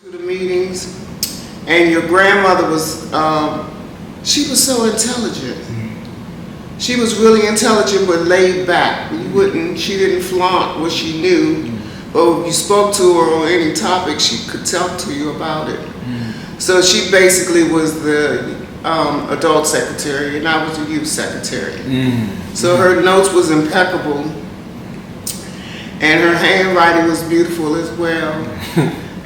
To the meetings, and your grandmother was, she was so intelligent. She was really intelligent but laid back. She didn't flaunt what she knew, but if you spoke to her on any topic, she could talk to you about it. So she basically was the adult secretary, and I was the youth secretary. So her notes was impeccable, and her handwriting was beautiful as well.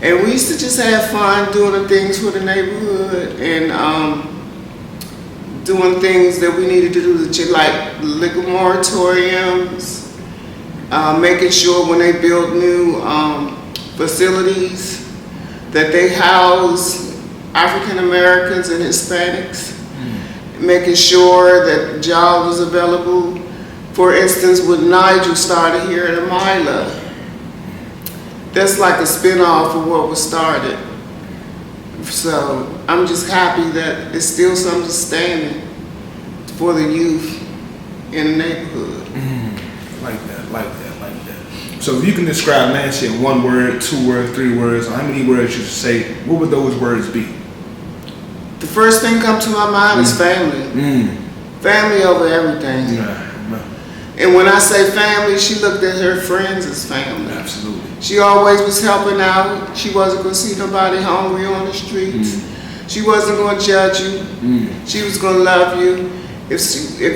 And we used to just have fun doing the things for the neighborhood and doing things that we needed to do, like liquor moratoriums, making sure when they build new facilities that they house African Americans and Hispanics, making sure that jobs was available. For instance, when Nigel started here at Amila, that's like a spin-off of what was started. So I'm just happy that it's still something standing for the youth in the neighborhood. Like that. So if you can describe Nancy in 1 word, 2 words, 3 words, or how many words you should say, what would those words be? The first thing come to my mind is family. Family over everything. And when I say family, she looked at her friends as family. Absolutely. She always was helping out. She wasn't going to see nobody hungry on the streets. She wasn't going to judge you. She was going to love you. If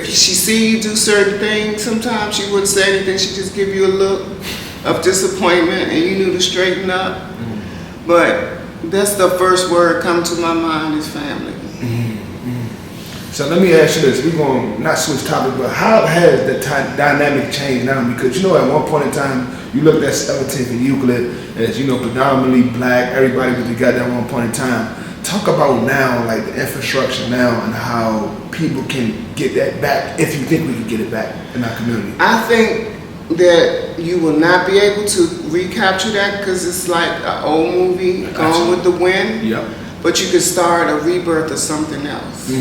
she see you do certain things, sometimes she wouldn't say anything. She'd just give you a look of disappointment, and you knew to straighten up. But that's the first word come to my mind is family. So let me ask you this. We're going to not switch topics, but how has the dynamic changed now? Because, at one point in time, you looked at 17th and Euclid as, predominantly black. Everybody was together at one point in time. Talk about now, like the infrastructure now and how people can get that back, if you think we can get it back in our community. I think that you will not be able to recapture that because it's like an old movie, Gone with the Wind. Yep. But you could start a rebirth of something else.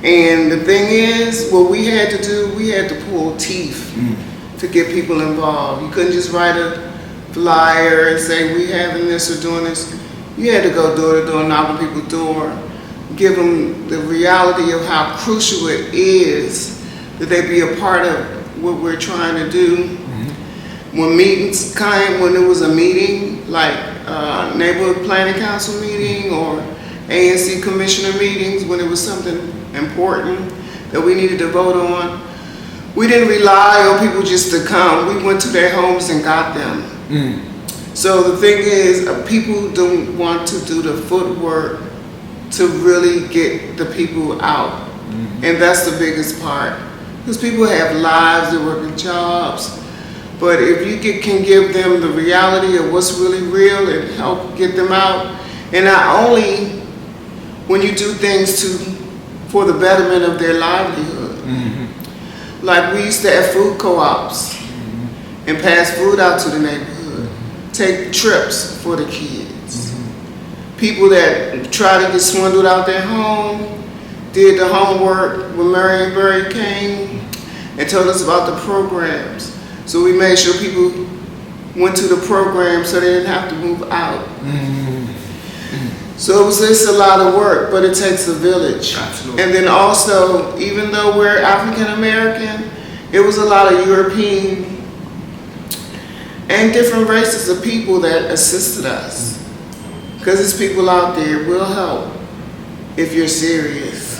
And the thing is, what we had to do, we had to pull teeth to get people involved. You couldn't just write a flyer and say, we having this or doing this. You had to go door to door, knock on people's door, give them the reality of how crucial it is that they be a part of what we're trying to do. When meetings came, when there was a meeting, like neighborhood planning council meeting or ANC commissioner meetings, when it was something important that we needed to vote on, we didn't rely on people just to come. We went to their homes and got them. So the thing is, people don't want to do the footwork to really get the people out. And that's the biggest part. Because people have lives, they work in jobs. But if you can give them the reality of what's really real and help get them out, and not only when you do things for the betterment of their livelihood. Like we used to have food co-ops and pass food out to the neighborhood, take trips for the kids. People that try to get swindled out their home, did the homework when Marion Berry came and told us about the programs. So we made sure people went to the program so they didn't have to move out. So it's a lot of work, but it takes a village. Absolutely. And then also, even though we're African American, it was a lot of European and different races of people that assisted us. Because there's people out there will help if you're serious.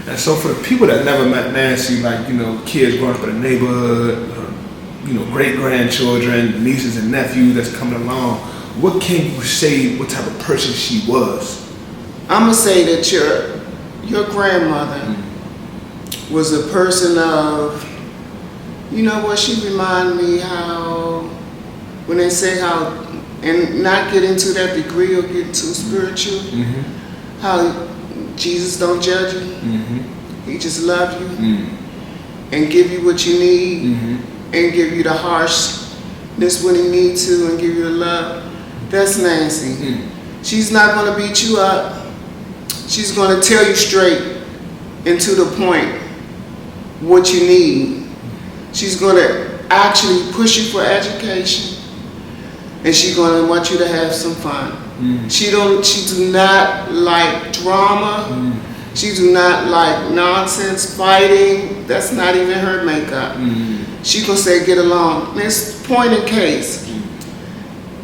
And so for the people that never met Nancy, like, kids growing up in the neighborhood, great-grandchildren, nieces and nephews that's coming along, what can you say what type of person she was? I'm going to say that your grandmother was a person of, she reminded me how, when they say how, and not get into that degree or get too spiritual, how Jesus don't judge you. He just loves you and give you what you need and give you the harshness when he needs to and give you the love. That's Nancy. She's not going to beat you up. She's going to tell you straight and to the point what you need. She's going to actually push you for education. and she gonna want you to have some fun. She do not like drama. She do not like nonsense, fighting. That's not even her makeup. She gonna say get along. It's point in case.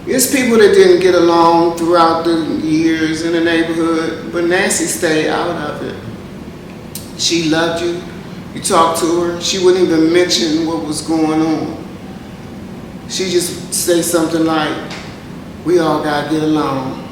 It's people that didn't get along throughout the years in the neighborhood, but Nancy stayed out of it. She loved you. You talked to her. She wouldn't even mention what was going on. She just say something like, "We all gotta get along."